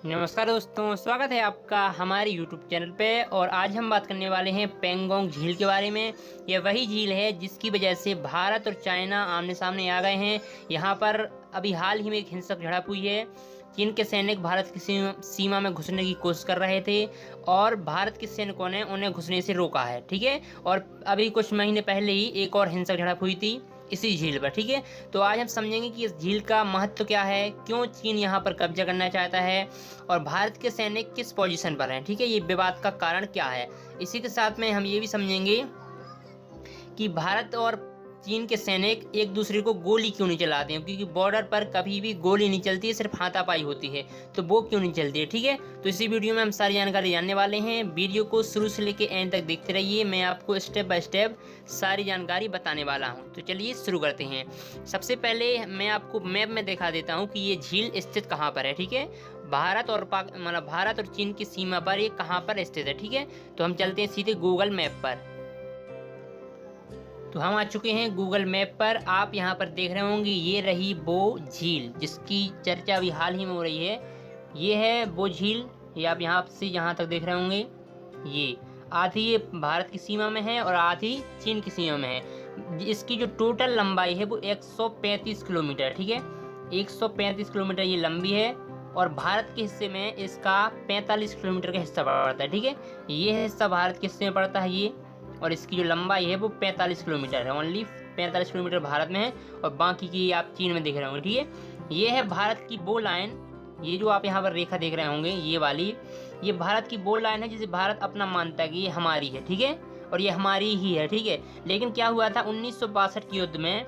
नमस्कार दोस्तों, स्वागत है आपका हमारे YouTube चैनल पे। और आज हम बात करने वाले हैं पेंगोंग झील के बारे में। यह वही झील है जिसकी वजह से भारत और चाइना आमने सामने आ गए हैं। यहाँ पर अभी हाल ही में एक हिंसक झड़प हुई है। चीन के सैनिक भारत की सीमा में घुसने की कोशिश कर रहे थे और भारत के सैनिकों ने उन्हें घुसने से रोका है, ठीक है। और अभी कुछ महीने पहले ही एक और हिंसक झड़प हुई थी इसी झील पर, ठीक है। तो आज हम समझेंगे कि इस झील का महत्व क्या है, क्यों चीन यहाँ पर कब्जा करना चाहता है और भारत के सैनिक किस पोजीशन पर हैं, ठीक है। ये विवाद का कारण क्या है। इसी के साथ में हम ये भी समझेंगे कि भारत और चीन के सैनिक एक दूसरे को गोली क्यों नहीं चलाते हैं, क्योंकि बॉर्डर पर कभी भी गोली नहीं चलती है, सिर्फ हाथापाई होती है। तो वो क्यों नहीं चलती है, ठीक है। तो इसी वीडियो में हम सारी जानकारी जानने वाले हैं। वीडियो को शुरू से लेकर एंड तक देखते रहिए, मैं आपको स्टेप बाय स्टेप सारी जानकारी बताने वाला हूँ। तो चलिए शुरू करते हैं। सबसे पहले मैं आपको मैप में दिखा देता हूँ कि ये झील स्थित कहाँ पर है, ठीक है। भारत और भारत और चीन की सीमा पर ये कहाँ पर स्थित है, ठीक है। तो हम चलते हैं सीधे गूगल मैप पर। तो हम आ चुके हैं गूगल मैप पर। आप यहाँ पर देख रहे होंगे, ये रही वो झील जिसकी चर्चा अभी हाल ही में हो रही है। ये है वो झील, ये आप यहाँ से यहाँ तक देख रहे होंगे। ये आधी ये भारत की सीमा में है और आधी चीन की सीमा में है। इसकी जो टोटल लंबाई है वो 135 किलोमीटर, ठीक है। 135 किलोमीटर ये लंबी है और भारत के हिस्से में इसका 45 किलोमीटर का हिस्सा पड़ता है, ठीक है। ये हिस्सा भारत के हिस्से में पड़ता है ये, और इसकी जो लंबाई है वो 45 किलोमीटर है। ओनली 45 किलोमीटर भारत में है और बाकी की आप चीन में देख रहे होंगे, ठीक है। ये है भारत की वो लाइन, ये जो आप यहाँ पर रेखा देख रहे होंगे ये वाली, ये भारत की वो लाइन है जिसे भारत अपना मानता है कि ये हमारी है, ठीक है। और ये हमारी ही है, ठीक है। लेकिन क्या हुआ था 1962 के युद्ध में,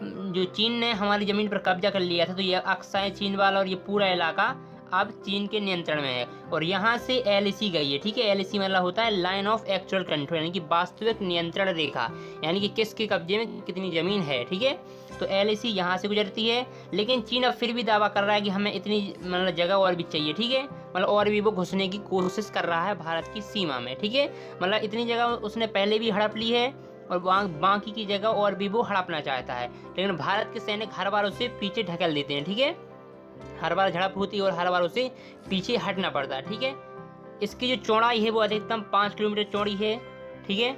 जो चीन ने हमारी ज़मीन पर कब्जा कर लिया था, तो ये अक्साई चीन वाला और ये पूरा इलाका अब चीन के नियंत्रण में है। और यहाँ से एलएसी गई है, ठीक है। एलएसी मतलब होता है लाइन ऑफ एक्चुअल कंट्रोल, यानी कि वास्तविक नियंत्रण रेखा, यानी कि किसके कब्जे में कितनी ज़मीन है, ठीक है। तो एलएसी यहाँ से गुजरती है। लेकिन चीन अब फिर भी दावा कर रहा है कि हमें इतनी मतलब जगह और भी चाहिए, ठीक है। मतलब और भी वो घुसने की कोशिश कर रहा है भारत की सीमा में, ठीक है। मतलब इतनी जगह उसने पहले भी हड़प ली है और बाकी की जगह और भी वो हड़पना चाहता है। लेकिन भारत के सैनिक हर बार उसे पीछे ढकेल देते हैं, ठीक है। हर बार झड़प होती है और हर बार उसे पीछे हटना पड़ता है, ठीक है। इसकी जो चौड़ाई है वो अधिकतम 5 किलोमीटर चौड़ी है, ठीक है।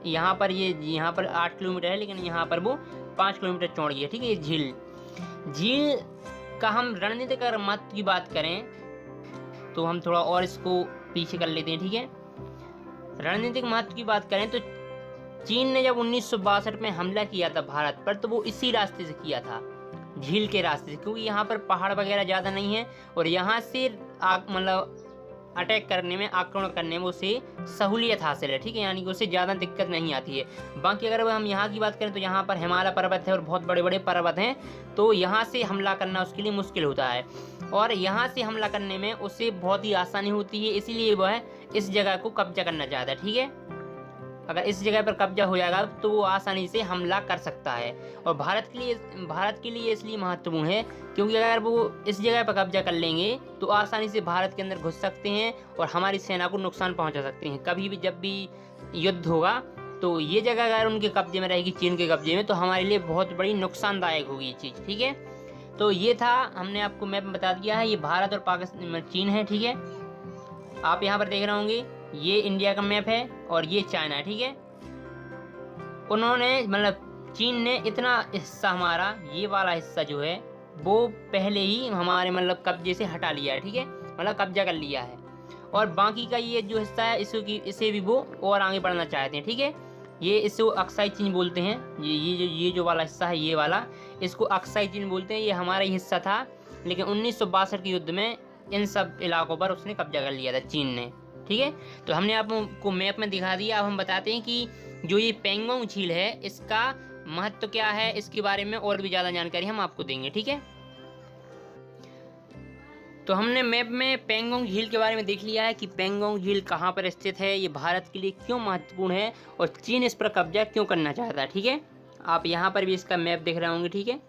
यहाँ पर 8 किलोमीटर है, लेकिन यहाँ पर वो 5 किलोमीटर चौड़ी है, ठीक है। ये झील का हम रणनीतिक अगर महत्व की बात करें तो हम थोड़ा और इसको पीछे कर लेते हैं, ठीक है। रणनीतिक महत्व की बात करें तो चीन ने जब 1962 में हमला किया था भारत पर, तो वो इसी रास्ते से किया था, झील के रास्ते से, क्योंकि यहाँ पर पहाड़ वगैरह ज़्यादा नहीं है और यहाँ से मतलब अटैक करने में, आक्रमण करने में उसे सहूलियत हासिल है, ठीक है। यानी कि उसे ज़्यादा दिक्कत नहीं आती है। बाकी अगर हम यहाँ की बात करें तो यहाँ पर हिमालय पर्वत है और बहुत बड़े बड़े पर्वत हैं, तो यहाँ से हमला करना उसके लिए मुश्किल होता है। और यहाँ से हमला करने में उसे बहुत ही आसानी होती है, इसीलिए वह इस जगह को कब्जा करना चाहता है, ठीक है। अगर इस जगह पर कब्जा हो जाएगा तो वो आसानी से हमला कर सकता है। और भारत के लिए इसलिए महत्वपूर्ण है क्योंकि अगर वो इस जगह पर कब्जा कर लेंगे तो आसानी से भारत के अंदर घुस सकते हैं और हमारी सेना को नुकसान पहुंचा सकते हैं। कभी भी जब भी युद्ध होगा तो ये जगह अगर उनके कब्जे में रहेगी, चीन के कब्जे में, तो हमारे लिए बहुत बड़ी नुकसानदायक होगी ये चीज़, ठीक है। तो ये था, हमने आपको मैप में बता दिया है। ये भारत और पाकिस्तान चीन है, ठीक है। आप यहाँ पर देख रहे होंगे ये इंडिया का मैप है और ये चाइना है, ठीक है। उन्होंने मतलब चीन ने इतना हिस्सा, हमारा ये वाला हिस्सा जो है वो पहले ही हमारे मतलब कब्जे से हटा लिया है, ठीक है। मतलब कब्जा कर लिया है और बाकी का ये जो हिस्सा है इसे भी वो और आगे बढ़ना चाहते हैं, ठीक है। ये इसको अक्साई चीन बोलते हैं। ये जो वाला हिस्सा है, ये वाला, इसको अक्साई चीन बोलते हैं। ये हमारा ही हिस्सा था, लेकिन 1962 के युद्ध में इन सब इलाकों पर उसने कब्जा कर लिया था चीन ने, ठीक है। तो हमने आपको मैप में दिखा दिया। अब हम बताते हैं कि जो ये पेंगोंग झील है इसका महत्व क्या है, इसके बारे में और भी ज़्यादा जानकारी हम आपको देंगे, ठीक है। तो हमने मैप में पेंगोंग झील के बारे में देख लिया है कि पेंगोंग झील कहाँ पर स्थित है, ये भारत के लिए क्यों महत्वपूर्ण है और चीन इस पर कब्जा क्यों करना चाहता है, ठीक है। आप यहाँ पर भी इसका मैप देख रहे होंगे, ठीक है।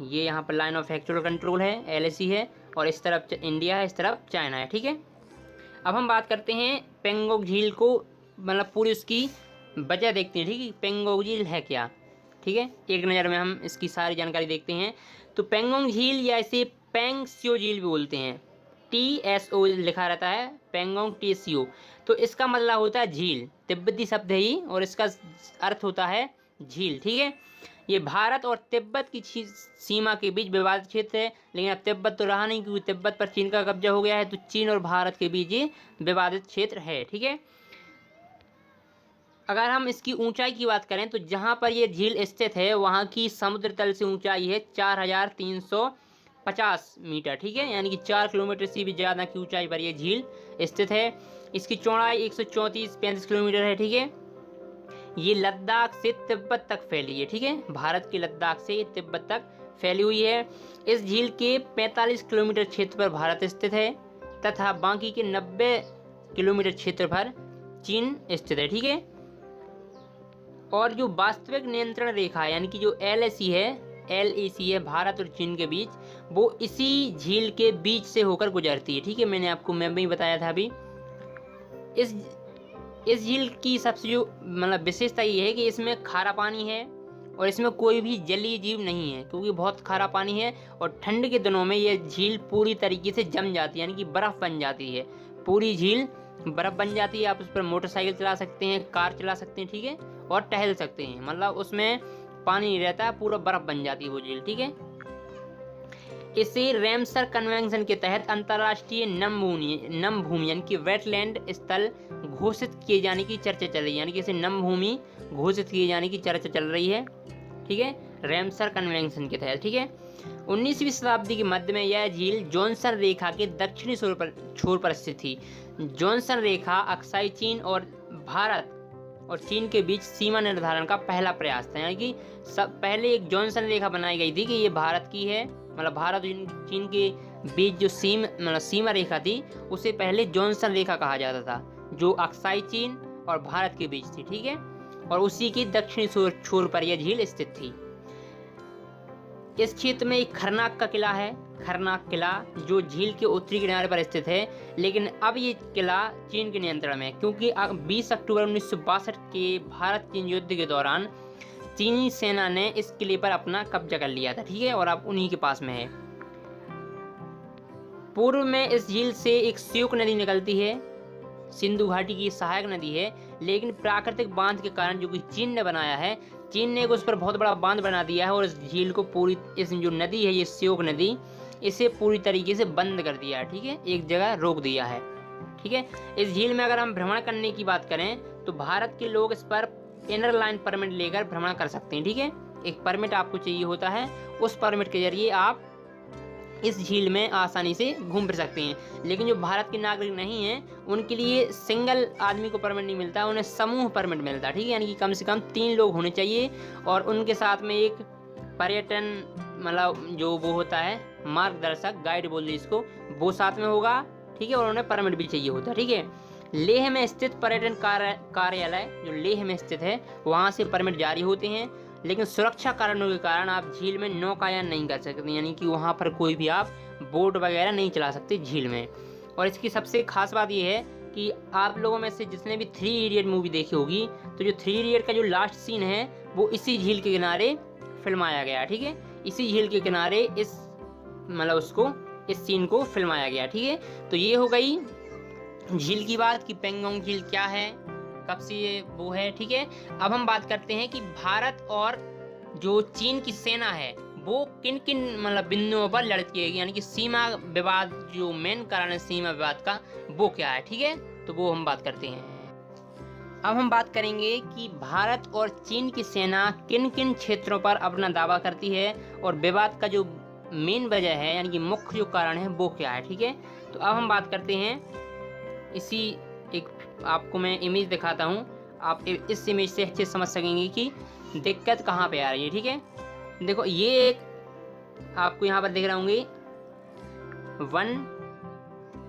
ये यहाँ पर लाइन ऑफ एक्चुअल कंट्रोल है, एलएसी है, और इस तरफ इंडिया है, इस तरफ चाइना है, ठीक है। अब हम बात करते हैं पेंगोंग झील को, मतलब पूरी उसकी वजह देखते हैं, ठीक है। पेंगोंग झील है क्या, ठीक है। एक नज़र में हम इसकी सारी जानकारी देखते हैं। तो पेंगोंग झील या इसे पेंग स्यो झील भी बोलते हैं, TSO लिखा रहता है, पेंगोंग TSO। तो इसका मतलब होता है झील, तिब्बती शब्द है ये, और इसका अर्थ होता है झील। ठीक है, ये भारत और तिब्बत की सीमा के बीच विवादित क्षेत्र है, लेकिन अब तिब्बत तो रहा नहीं, क्योंकि तिब्बत पर चीन का कब्जा हो गया है, तो चीन और भारत के बीच ये विवादित क्षेत्र है। ठीक है, अगर हम इसकी ऊंचाई की बात करें तो जहां पर ये झील स्थित है वहां की समुद्र तल से ऊंचाई है 4350 मीटर। ठीक है, यानी कि 4 किलोमीटर से भी ज़्यादा की ऊंचाई पर यह झील स्थित है। इसकी चौड़ाई 134-35 किलोमीटर है। ठीक है, ये लद्दाख से तिब्बत तक फैली है। ठीक है, भारत के लद्दाख से तिब्बत तक फैली हुई है। इस झील के 45 किलोमीटर क्षेत्र पर भारत स्थित है तथा बाकी के 90 किलोमीटर क्षेत्र पर चीन स्थित है। ठीक है, और जो वास्तविक नियंत्रण रेखा है, यानी कि जो LAC है भारत और चीन के बीच, वो इसी झील के बीच से होकर गुजरती है। ठीक है, मैंने आपको मैप में ही बताया था अभी। इस झील की सबसे जो मतलब विशेषता ये है कि इसमें खारा पानी है और इसमें कोई भी जलीय जीव नहीं है, क्योंकि बहुत खारा पानी है। और ठंड के दिनों में ये झील पूरी तरीके से जम जाती है, यानी कि बर्फ़ बन जाती है। पूरी झील बर्फ़ बन जाती है। आप उस पर मोटरसाइकिल चला सकते हैं, कार चला सकते हैं। ठीक है, और टहल सकते हैं, मतलब उसमें पानी नहीं रहता है, पूरा बर्फ़ बन जाती है वो झील। ठीक है, इसे रैमसर कन्वेंशन के तहत अंतर्राष्ट्रीय नम भूमि यानी कि वेटलैंड स्थल घोषित किए जाने की चर्चा चल रही है, यानी कि इसे नम भूमि घोषित किए जाने की चर्चा चल रही है। ठीक है, रैमसर कन्वेंशन के तहत। ठीक है, 19वीं शताब्दी के मध्य में यह झील जॉनसन रेखा के दक्षिणी छोर पर स्थित थी। जॉनसन रेखा अक्साई चीन और भारत और चीन के बीच सीमा निर्धारण का पहला प्रयास था, यानी कि पहले एक जॉनसन रेखा बनाई गई थी कि ये भारत की है, मतलब भारत और चीन के बीच जो सीमा रेखा थी उसे पहले जॉनसन रेखा कहा जाता था, जो अक्साई चीन और भारत के बीच थी। ठीक है, और उसी की दक्षिणी छोर पर यह झील स्थित थी। इस क्षेत्र में एक खरनाक का किला है, खरनाक किला, जो झील के उत्तरी किनारे पर स्थित है, लेकिन अब ये किला चीन के नियंत्रण में है, क्योंकि 20 अक्टूबर 1962 के भारत चीन युद्ध के दौरान चीनी सेना ने इस किले पर अपना कब्जा कर लिया था। ठीक है, और अब उन्हीं के पास में है। पूर्व में इस झील से एक श्योक नदी निकलती है, सिंधु घाटी की सहायक नदी है, लेकिन प्राकृतिक बांध के कारण जो कि चीन ने बनाया है, चीन ने उस पर बहुत बड़ा बांध बना दिया है और इस झील को पूरी, इस जो नदी है ये श्योक नदी, इसे पूरी तरीके से बंद कर दिया है। ठीक है, एक जगह रोक दिया है। ठीक है, इस झील में अगर हम भ्रमण करने की बात करें तो भारत के लोग इस पर इनर लाइन परमिट लेकर भ्रमण कर सकते हैं। ठीक है, एक परमिट आपको चाहिए होता है, उस परमिट के जरिए आप इस झील में आसानी से घूम फिर सकते हैं। लेकिन जो भारत के नागरिक नहीं हैं उनके लिए सिंगल आदमी को परमिट नहीं मिलता, उन्हें समूह परमिट मिलता है। ठीक है, यानी कि कम से कम 3 लोग होने चाहिए और उनके साथ में एक पर्यटन मतलब जो वो होता है मार्गदर्शक, गाइड बोल दी इसको, वो साथ में होगा। ठीक है, और उन्हें परमिट भी चाहिए होता है। ठीक है, लेह में स्थित पर्यटन कार्यालय जो लेह में स्थित है वहाँ से परमिट जारी होते हैं, लेकिन सुरक्षा कारणों के कारण आप झील में नौकायान नहीं कर सकते, यानी कि वहाँ पर कोई भी आप बोट वगैरह नहीं चला सकते झील में। और इसकी सबसे खास बात यह है कि आप लोगों में से जिसने भी 3 इडियट मूवी देखी होगी, तो जो 3 इडियट का जो लास्ट सीन है वो इसी झील के किनारे फिल्माया गया। ठीक है, इसी झील के किनारे इस सीन को फिल्माया गया। ठीक है, तो ये हो गई झील की बात कि पेंगोंग झील क्या है, कब से ये वो है। ठीक है, अब हम बात करते हैं कि भारत और जो चीन की सेना है वो किन किन मतलब बिंदुओं पर लड़ती है, यानी कि सीमा विवाद, जो मेन कारण है सीमा विवाद का वो क्या है। ठीक है, तो वो हम बात करते हैं। अब हम बात करेंगे कि भारत और चीन की सेना किन किन क्षेत्रों पर अपना दावा करती है और विवाद का जो मेन वजह है, यानी कि मुख्य जो कारण है वो क्या है। ठीक है, तो अब हम बात करते हैं, इसी एक आपको मैं इमेज दिखाता हूँ, आप इस इमेज से अच्छे समझ सकेंगे कि दिक्कत कहाँ पे आ रही है। ठीक है, देखो ये एक आपको यहाँ पर दिख रहे होंगे 1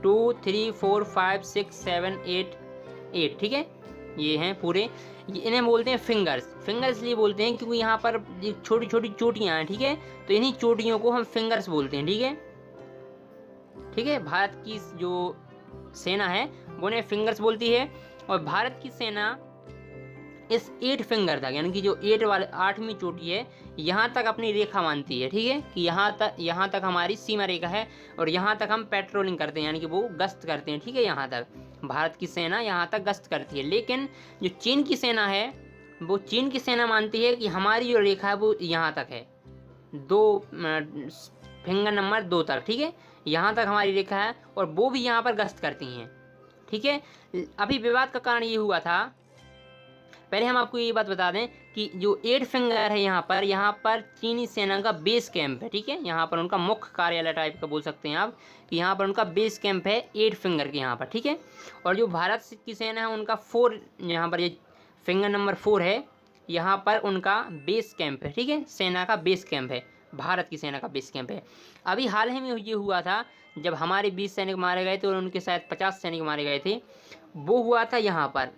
2 3 4 5 6 7 8। ठीक है, ये हैं पूरे, इन्हें बोलते हैं फिंगर्स। फिंगर्स इसलिए बोलते हैं क्योंकि यहाँ पर छोटी छोटी चोटियाँ हैं। ठीक है, तो इन्हीं चोटियों को हम फिंगर्स बोलते हैं। ठीक है, ठीक है, भारत की जो सेना है वो उन्हें फिंगर्स बोलती है और भारत की सेना इस 8 फिंगर तक, यानी कि जो 8 वाले 8वीं चोटी है, यहाँ तक अपनी रेखा मानती है, ठीक है, कि यहाँ तक हमारी सीमा रेखा है और यहाँ तक हम पेट्रोलिंग करते हैं, यानी कि वो गश्त करते हैं, ठीक है। यहाँ तक भारत की सेना यहाँ तक गश्त करती है। लेकिन जो चीन की सेना है, वो चीन की सेना मानती है कि हमारी जो रेखा है वो यहाँ तक है, 2 फिंगर नंबर 2 तक, ठीक है, यहाँ तक हमारी रेखा है और वो भी यहाँ पर गश्त करती हैं, ठीक है। अभी विवाद का कारण ये हुआ था, पहले हम आपको ये बात बता दें कि जो 8 फिंगर है यहाँ पर चीनी सेना का बेस कैंप है, ठीक है, यहाँ पर उनका मुख्य कार्यालय टाइप का बोल सकते हैं आप, कि यहाँ पर उनका बेस कैंप है 8 फिंगर के यहाँ पर, ठीक है। और जो भारत की सेना है उनका 4, यहाँ पर ये फिंगर नंबर 4 है, यहाँ पर उनका बेस कैंप है, ठीक है, सेना का बेस कैंप है, भारत की सेना का बेस कैंप है। अभी हाल ही में ये हुआ था जब हमारे 20 सैनिक मारे गए थे और उनके शायद 50 सैनिक मारे गए थे, वो हुआ था यहाँ पर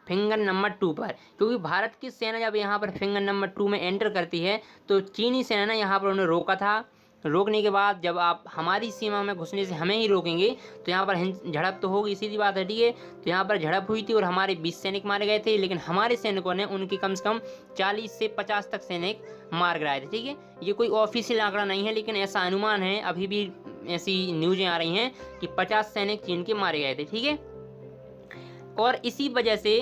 फिंगर नंबर 2 पर, क्योंकि भारत की सेना जब यहाँ पर फिंगर नंबर 2 में एंटर करती है तो चीनी सेना ने यहाँ पर उन्हें रोका था। रोकने के बाद जब आप हमारी सीमा में घुसने से हमें ही रोकेंगे तो यहाँ पर झड़प तो होगी, सीधी बात है, ठीक है। तो यहाँ पर झड़प हुई थी और हमारे 20 सैनिक मारे गए थे, लेकिन हमारे सैनिकों ने उनके कम से कम 40 से 50 तक सैनिक मार गिराए थे, ठीक है। ये कोई ऑफिशियल आंकड़ा नहीं है, लेकिन ऐसा अनुमान है, अभी भी ऐसी न्यूज़ें आ रही हैं कि 50 सैनिक चीन के मारे गए थे, ठीक है। और इसी वजह से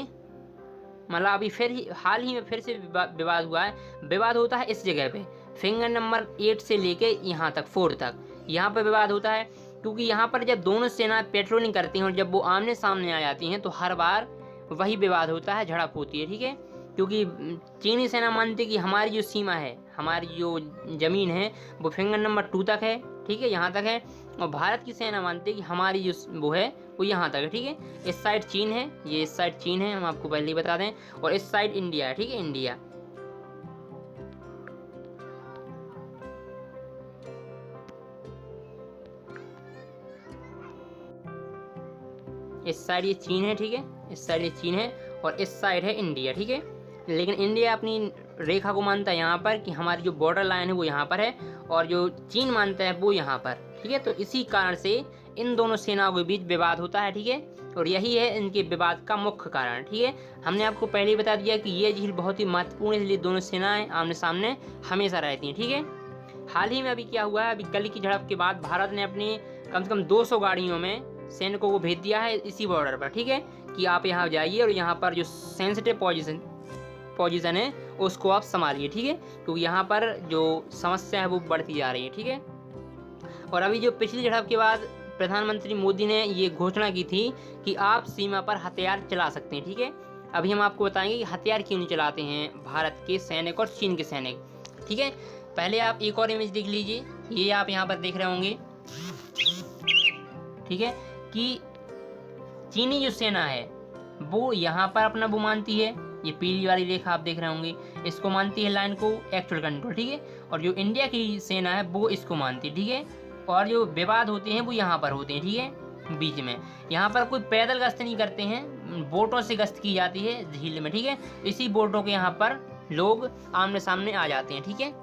मतलब अभी हाल ही में फिर से विवाद हुआ है। विवाद होता है इस जगह पे, फिंगर नंबर 8 से लेके यहाँ तक 4 तक, यहाँ पर विवाद होता है, क्योंकि यहाँ पर जब दोनों सेना पेट्रोलिंग करती हैं और जब वो आमने सामने आ जाती हैं तो हर बार वही विवाद होता है, झड़प होती है, ठीक है। क्योंकि चीनी सेना मानती है कि हमारी जो सीमा है, हमारी जो ज़मीन है वो फिंगर नंबर 2 तक है, ठीक है, यहाँ तक है, और भारत की सेना मानती है कि हमारी जो वो है वो यहाँ तक है, ठीक है। इस साइड चीन है, ये इस साइड चीन है, हम आपको पहले ही बता दें, और इस साइड इंडिया है, ठीक है, इंडिया। इस साइड ये चीन है, ठीक है, इस साइड ये चीन है और इस साइड है इंडिया, ठीक है। लेकिन इंडिया अपनी रेखा को मानता है यहाँ पर कि हमारी जो बॉर्डर लाइन है वो यहाँ पर है और जो चीन मानता है वो यहाँ पर, ठीक है। तो इसी कारण से इन दोनों सेनाओं के बीच विवाद होता है, ठीक है, और यही है इनके विवाद का मुख्य कारण, ठीक है। हमने आपको पहले ही बता दिया कि ये झील बहुत ही महत्वपूर्ण है, इसलिए दोनों सेनाएं आमने सामने हमेशा रहती हैं, ठीक है। हाल ही में अभी क्या हुआ है, अभी कल की झड़प के बाद भारत ने अपनी कम से कम 200 गाड़ियों में सैनिकों को भेज दिया है इसी बॉर्डर पर, ठीक है, कि आप यहाँ जाइए और यहाँ पर जो सेंसिटिव पोजीशन है उसको आप संभालिए, ठीक है, क्योंकि यहाँ पर जो समस्या है वो बढ़ती जा रही है, ठीक है। और अभी जो पिछली झड़प के बाद प्रधानमंत्री मोदी ने ये घोषणा की थी कि आप सीमा पर हथियार चला सकते हैं, ठीक है। अभी हम आपको बताएंगे कि हथियार क्यों नहीं चलाते हैं भारत के सैनिक और चीन के सैनिक, ठीक है। पहले आप एक और इमेज देख लीजिए, ये आप यहाँ पर देख रहे होंगे, ठीक है, कि चीनी जो सेना है वो यहाँ पर अपना वो मानती है, ये पीली वाली रेखा आप देख रहे होंगे, इसको मानती है लाइन को एक्चुअल कंट्रोल, ठीक है। और जो इंडिया की सेना है वो इसको मानती है, ठीक है। और जो विवाद होते हैं वो यहाँ पर होते हैं, ठीक है, बीच में। यहाँ पर कोई पैदल गश्त नहीं करते हैं, बोटों से गश्त की जाती है झील में, ठीक है। इसी बोटों के यहाँ पर लोग आमने सामने आ जाते हैं, ठीक है,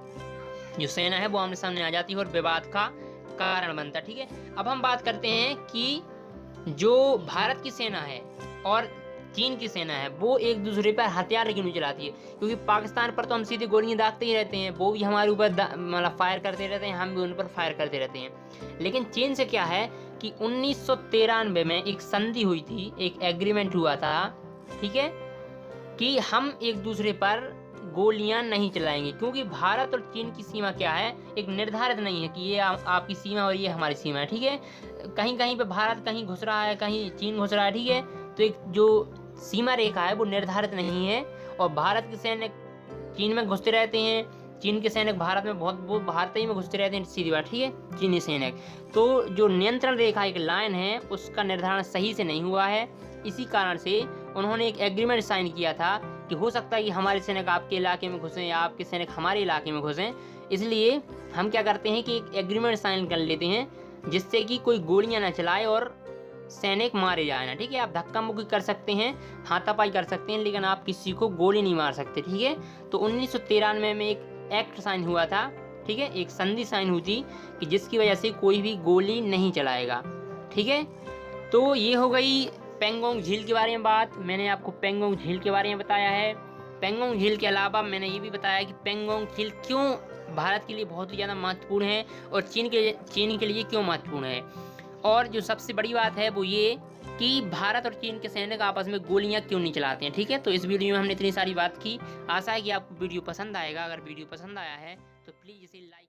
जो सेना है वो आमने सामने आ जाती है और विवाद का कारण बनता है, ठीक है। अब हम बात करते हैं कि जो भारत की सेना है और चीन की सेना है वो एक दूसरे पर हथियार क्यों नहीं चलाती है, क्योंकि पाकिस्तान पर तो हम सीधी गोलियां दागते ही रहते हैं, वो भी हमारे ऊपर मतलब फायर करते रहते हैं, हम भी उन पर फायर करते रहते हैं। लेकिन चीन से क्या है कि 1993 में एक संधि हुई थी, एक एग्रीमेंट हुआ था, ठीक है, कि हम एक दूसरे पर गोलियां नहीं चलाएंगे, क्योंकि भारत और चीन की सीमा क्या है, एक निर्धारित नहीं है कि ये आपकी सीमा और ये हमारी सीमा है, ठीक है। कहीं कहीं पे भारत कहीं घुस रहा है, कहीं चीन घुस रहा है, ठीक है। तो एक जो सीमा रेखा है वो निर्धारित नहीं है और भारत के सैनिक चीन में घुसते रहते हैं, चीन के सैनिक भारत में वो भारत ही में घुसते रहते हैं, सीधी बात, ठीक है, चीनी सैनिक। तो जो नियंत्रण रेखा एक लाइन है उसका निर्धारण सही से नहीं हुआ है, इसी कारण से उन्होंने एक एग्रीमेंट साइन किया था कि हो सकता है कि हमारे सैनिक आपके इलाके में घुसें या आपके सैनिक हमारे इलाके में घुसें, इसलिए हम क्या करते हैं कि एक एग्रीमेंट साइन कर लेते हैं जिससे कि कोई गोलियां ना चलाए और सैनिक मारे जाए ना, ठीक है। आप धक्का मुक्की कर सकते हैं, हाथापाई कर सकते हैं, लेकिन आप किसी को गोली नहीं मार सकते, ठीक है। तो 1993 में एक एक्ट साइन हुआ था, ठीक है, एक संधि साइन हुई थी कि जिसकी वजह से कोई भी गोली नहीं चलाएगा, ठीक है। तो ये हो गई पेंगोंग झील के बारे में मैंने आपको पेंगोंग झील के बारे में बताया है। पेंगोंग झील के अलावा मैंने ये भी बताया कि पेंगोंग झील क्यों भारत के लिए बहुत ही ज़्यादा महत्वपूर्ण है और चीन के लिए क्यों महत्वपूर्ण है। और जो सबसे बड़ी बात है वो ये कि भारत और चीन के सैनिक आपस में गोलियां क्यों नहीं चलाते हैं। ठीक है, तो इस वीडियो में हमने इतनी सारी बात की। आशा है कि आपको वीडियो पसंद आएगा। अगर वीडियो पसंद आया है तो प्लीज़ इसे लाइक